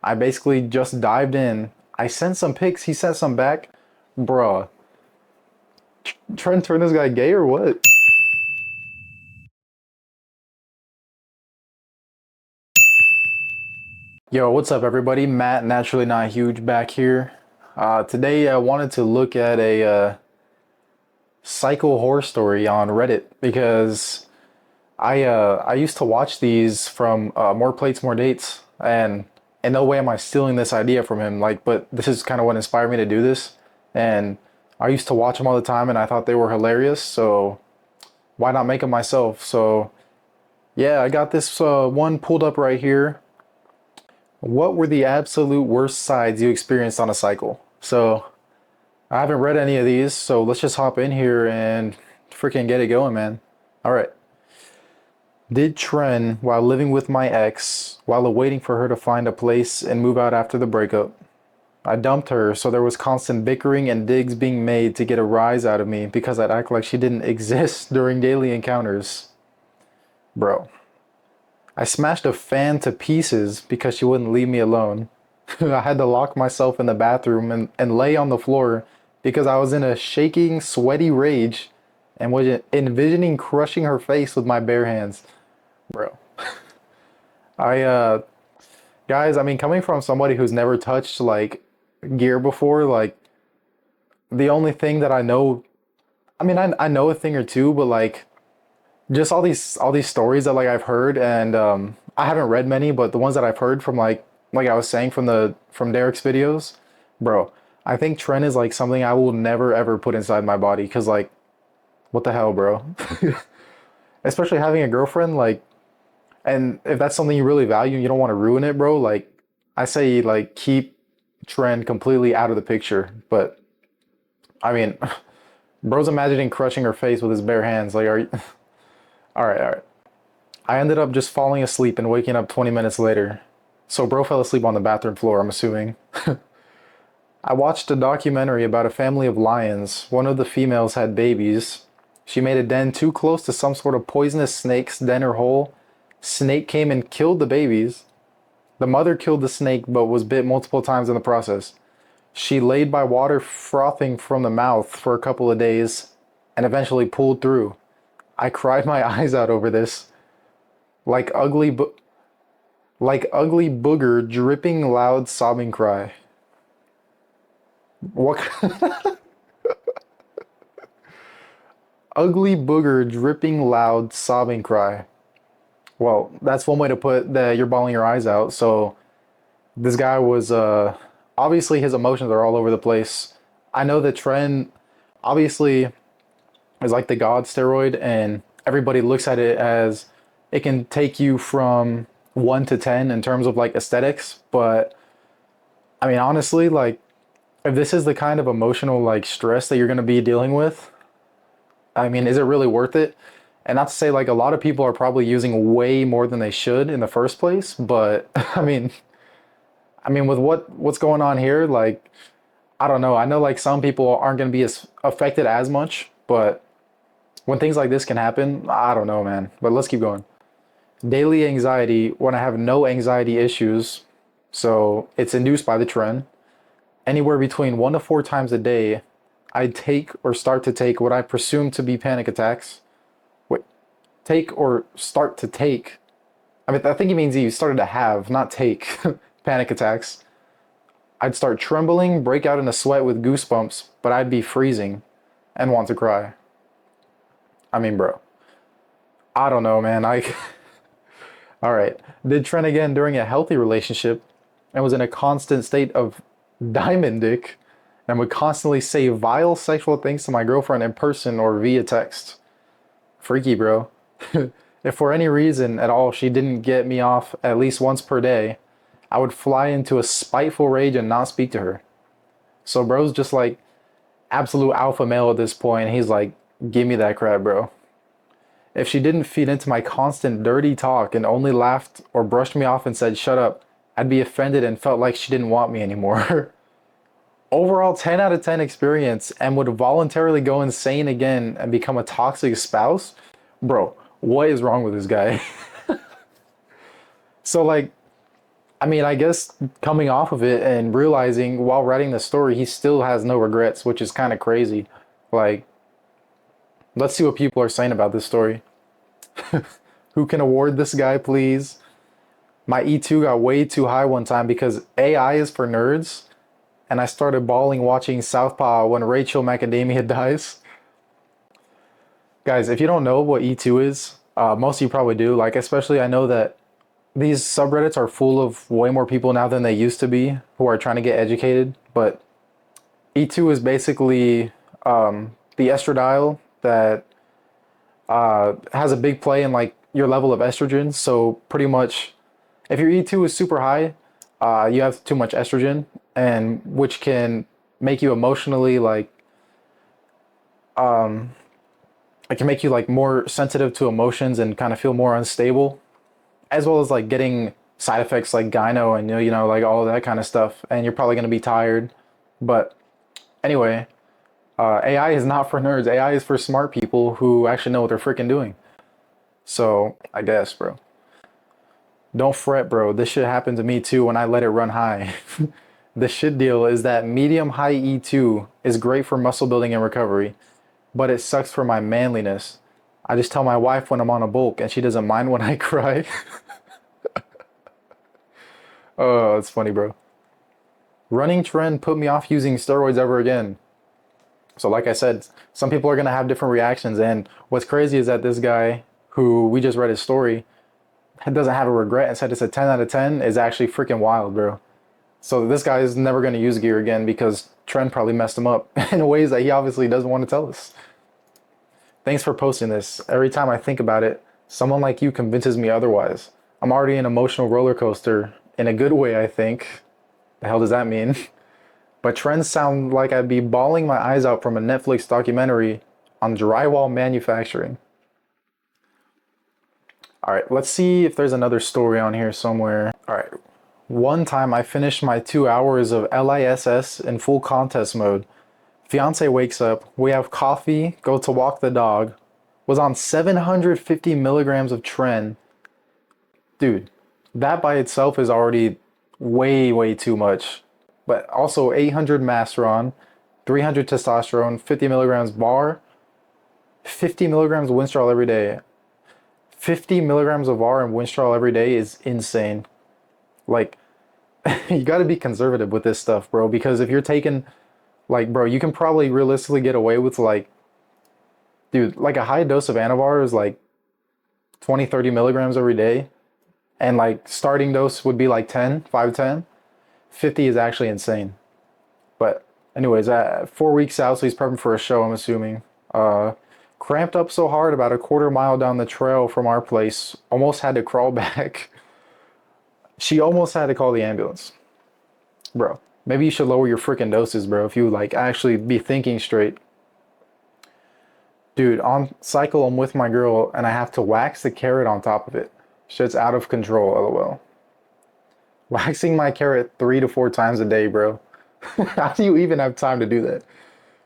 I basically just dived in. I sent some pics. He sent some back. Bruh, trying to turn this guy gay or what? Yo, what's up, everybody? Matt, naturally not huge, back here. Today, I wanted to look at a psycho horror story on Reddit because I used to watch these from More Plates, More Dates, and in no way am I stealing this idea from him. Like, but this is kind of what inspired me to do this. And I used to watch them all the time, and I thought they were hilarious. So why not make them myself? So yeah, I got this one pulled up right here. What were the absolute worst sides you experienced on a cycle? So I haven't read any of these, so let's just hop in here and freaking get it going, man. All right. Did Tren while living with my ex, while awaiting for her to find a place and move out after the breakup. I dumped her, so there was constant bickering and digs being made to get a rise out of me because I'd act like she didn't exist during daily encounters. Bro, I smashed a fan to pieces because she wouldn't leave me alone. I had to lock myself in the bathroom and lay on the floor because I was in a shaking, sweaty rage and was envisioning crushing her face with my bare hands. Bro, I, guys, I mean, coming from somebody who's never touched like gear before, like the only thing that I know, I mean, I know a thing or two, but like just all these stories that like I've heard and I haven't read many, but the ones that I've heard from like I was saying from the from Derek's videos, bro, I think Tren is like something I will never ever put inside my body because like what the hell, bro? Especially having a girlfriend, like, and if that's something you really value and you don't want to ruin it, bro, like I say like keep Tren completely out of the picture. But I mean, bro's imagining crushing her face with his bare hands. Like, are you? All right, all right. I ended up just falling asleep and waking up 20 minutes later. So bro fell asleep on the bathroom floor, I'm assuming. I watched a documentary about a family of lions. One of the females had babies. She made a den too close to some sort of poisonous snake's den or hole. Snake came and killed the babies. The mother killed the snake but was bit multiple times in the process. She laid by water frothing from the mouth for a couple of days and eventually pulled through. I cried my eyes out over this. Like ugly like ugly booger dripping loud sobbing cry. What ugly booger dripping loud sobbing cry. Well, that's one way to put that you're bawling your eyes out. So this guy was obviously his emotions are all over the place. I know that Tren obviously is like the god steroid and everybody looks at it as it can take you from 1 to 10 in terms of like aesthetics, but I mean honestly like if this is the kind of emotional like stress that you're going to be dealing with, I mean is it really worth it? And not to say like a lot of people are probably using way more than they should in the first place, but I mean with what's going on here, like I don't know. I know like some people aren't going to be as affected as much, but when things like this can happen, I don't know, man. But let's keep going. Daily anxiety when I have no anxiety issues. So it's induced by the trend. Anywhere between 1 to 4 times a day, I take or start to take what I presume to be panic attacks. Wait, take or start to take. I mean, I think he means you started to have, not take, panic attacks. I'd start trembling, break out in a sweat with goosebumps, but I'd be freezing and want to cry. I mean, bro, I don't know, man. All right. Did Trent again during a healthy relationship and was in a constant state of diamond dick and would constantly say vile sexual things to my girlfriend in person or via text. Freaky, bro. If for any reason at all she didn't get me off at least once per day, I would fly into a spiteful rage and not speak to her. So bro's just like absolute alpha male at this point. He's like, give me that crap, bro. If she didn't feed into my constant dirty talk and only laughed or brushed me off and said, shut up, I'd be offended and felt like she didn't want me anymore. Overall 10 out of 10 experience and would voluntarily go insane again and become a toxic spouse. Bro, what is wrong with this guy? So, like, I mean, I guess coming off of it and realizing while writing the story, he still has no regrets, which is kind of crazy. Like, let's see what people are saying about this story. Who can award this guy, please? My E2 got way too high one time because AI is for nerds, and I started bawling watching Southpaw when Rachel Macadamia dies. Guys, if you don't know what E2 is, most of you probably do. Like, especially I know that these subreddits are full of way more people now than they used to be who are trying to get educated. But E2 is basically the estradiol that has a big play in like your level of estrogen. So pretty much, if your E2 is super high, you have too much estrogen, and which can make you emotionally like it can make you like more sensitive to emotions and kind of feel more unstable, as well as like getting side effects like gyno and like all of that kind of stuff. And you're probably gonna be tired. But anyway, AI is not for nerds. AI is for smart people who actually know what they're freaking doing. So I guess, bro. Don't fret, bro. This shit happened to me too when I let it run high. The shit deal is that medium high E2 is great for muscle building and recovery, but it sucks for my manliness. I just tell my wife when I'm on a bulk and she doesn't mind when I cry. Oh, it's funny, bro. Running Tren put me off using steroids ever again. So like I said, some people are going to have different reactions. And what's crazy is that this guy who we just read his story doesn't have a regret and said it's a 10 out of 10 is actually freaking wild, bro. So this guy is never going to use gear again because Trent probably messed him up in ways that he obviously doesn't want to tell us. Thanks for posting this. Every time I think about it, someone like you convinces me otherwise. I'm already an emotional roller coaster in a good way, I think. The hell does that mean? But trends sound like I'd be bawling my eyes out from a Netflix documentary on drywall manufacturing. All right, let's see if there's another story on here somewhere. All right, one time I finished my 2 hours of LISS in full contest mode. Fiance wakes up, we have coffee, go to walk the dog, was on 750 milligrams of Tren. Dude, that by itself is already way, way too much. But also 800 Masteron, 300 testosterone, 50 milligrams bar, 50 milligrams Winstrol every day. 50 milligrams of VAR and Winstrol every day is insane. Like, you got to be conservative with this stuff, bro, because if you're taking, like, bro, you can probably realistically get away with, like, dude, like a high dose of Anavar is like 20, 30 milligrams every day. And, like, starting dose would be like 10, 5, 10. 50 is actually insane. But, anyways, 4 weeks out, so he's prepping for a show, I'm assuming. Cramped up so hard about a quarter mile down the trail from our place, almost had to crawl back. She almost had to call the ambulance. Bro, maybe you should lower your freaking doses, bro, if you like actually be thinking straight. Dude, on cycle, I'm with my girl and I have to wax the carrot on top of it. Shit's out of control, lol. Waxing my carrot 3 to 4 times a day, bro. How do you even have time to do that?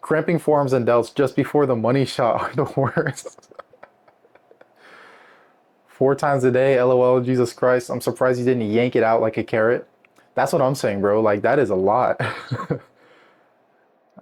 Cramping forearms and delts just before the money shot are the worst. 4 times a day, lol, Jesus Christ. I'm surprised you didn't yank it out like a carrot. That's what I'm saying, bro. Like, that is a lot.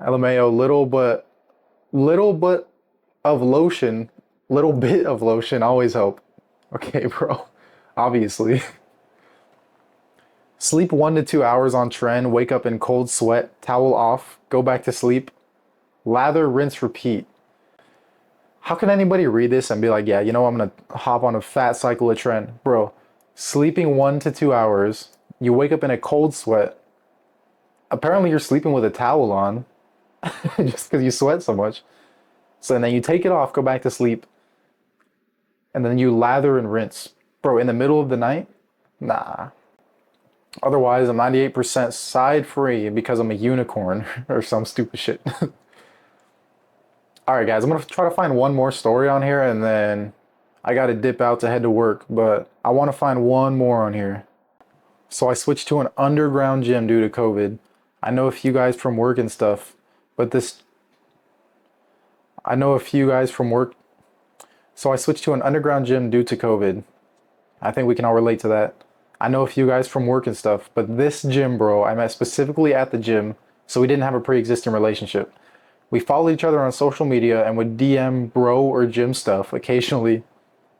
LMAO, little but of lotion, little bit of lotion always help. Okay, bro. Obviously. Sleep 1 to 2 hours on Tren, wake up in cold sweat, towel off, go back to sleep. Lather, rinse, repeat. How can anybody read this and be like, yeah, you know, I'm going to hop on a fat cycle of Tren? Bro, sleeping 1 to 2 hours, you wake up in a cold sweat. Apparently you're sleeping with a towel on just because you sweat so much. So then you take it off, go back to sleep, and then you lather and rinse. Bro, in the middle of the night? Nah. Otherwise, I'm 98% side free because I'm a unicorn or some stupid shit. All right, guys, I'm going to try to find one more story on here, and then I got to dip out to head to work, but I want to find one more on here. So I switched to an underground gym due to COVID. I know a few guys from work and stuff, but I know a few guys from work. So I switched to an underground gym due to COVID. I think we can all relate to that. I know a few guys from work and stuff, but this gym bro, I met specifically at the gym, so we didn't have a pre-existing relationship. We followed each other on social media and would DM bro or gym stuff occasionally.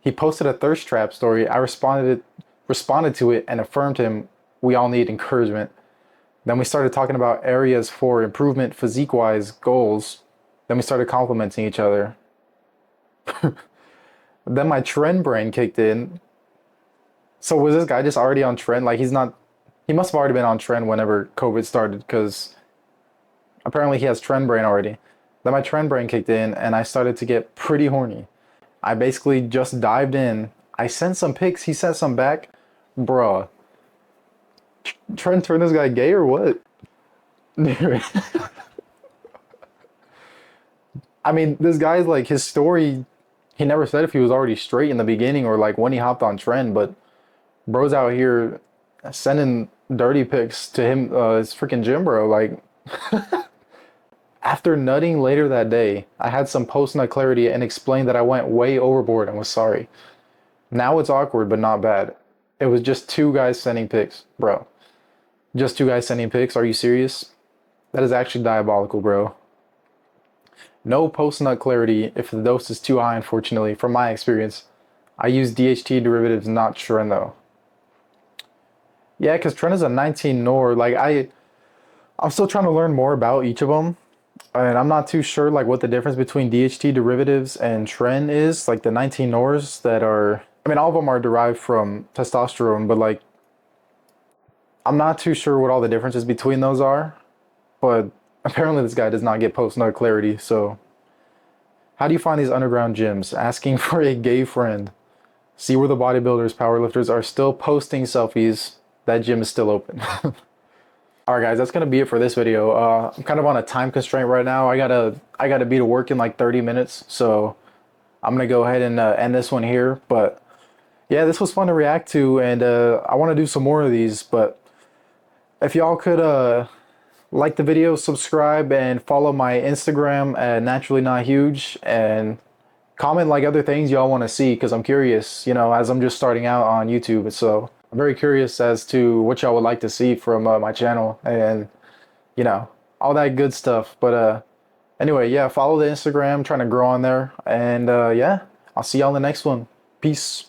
He posted a thirst trap story. I responded to it and affirmed him we all need encouragement. Then we started talking about areas for improvement physique-wise goals. Then we started complimenting each other. Then my trend brain kicked in. So was this guy just already on trend? Like he's not, he must have already been on trend whenever COVID started because apparently he has trend brain already. Then my trend brain kicked in and I started to get pretty horny. I basically just dived in. I sent some pics, he sent some back. Bruh, Trend turned this guy gay or what? I mean, this guy's like his story. He never said if he was already straight in the beginning or like when he hopped on trend, but bro's out here sending dirty pics to him, his freaking gym bro. Like after nutting later that day, I had some post nut clarity and explained that I went way overboard and was sorry. Now it's awkward, but not bad. It was just two guys sending pics, bro. Just two guys sending pics. Are you serious? That is actually diabolical, bro. No post nut clarity if the dose is too high, unfortunately, from my experience. I use DHT derivatives, not Tren though. Yeah, because Tren is a 19 nor. I'm still trying to learn more about each of them. And I'm not too sure like what the difference between DHT derivatives and Tren is. Like the 19 nors that are, I mean, all of them are derived from testosterone, but like I'm not too sure what all the differences between those are. But apparently this guy does not get post nut clarity. So how do you find these underground gyms? Asking for a gay friend. See where the bodybuilders, powerlifters are still posting selfies. That gym is still open. All right, guys, that's gonna be it for this video. I'm kind of on a time constraint right now. I gotta be to work in like 30 minutes, so I'm gonna go ahead and end this one here. But yeah, this was fun to react to, and I want to do some more of these. But if y'all could like the video, subscribe, and follow my Instagram at naturally not huge, and comment like other things y'all want to see because I'm curious, as I'm just starting out on YouTube. So I'm very curious as to what y'all would like to see from my channel and, all that good stuff. But anyway, yeah, follow the Instagram, trying to grow on there. And yeah, I'll see y'all in the next one. Peace.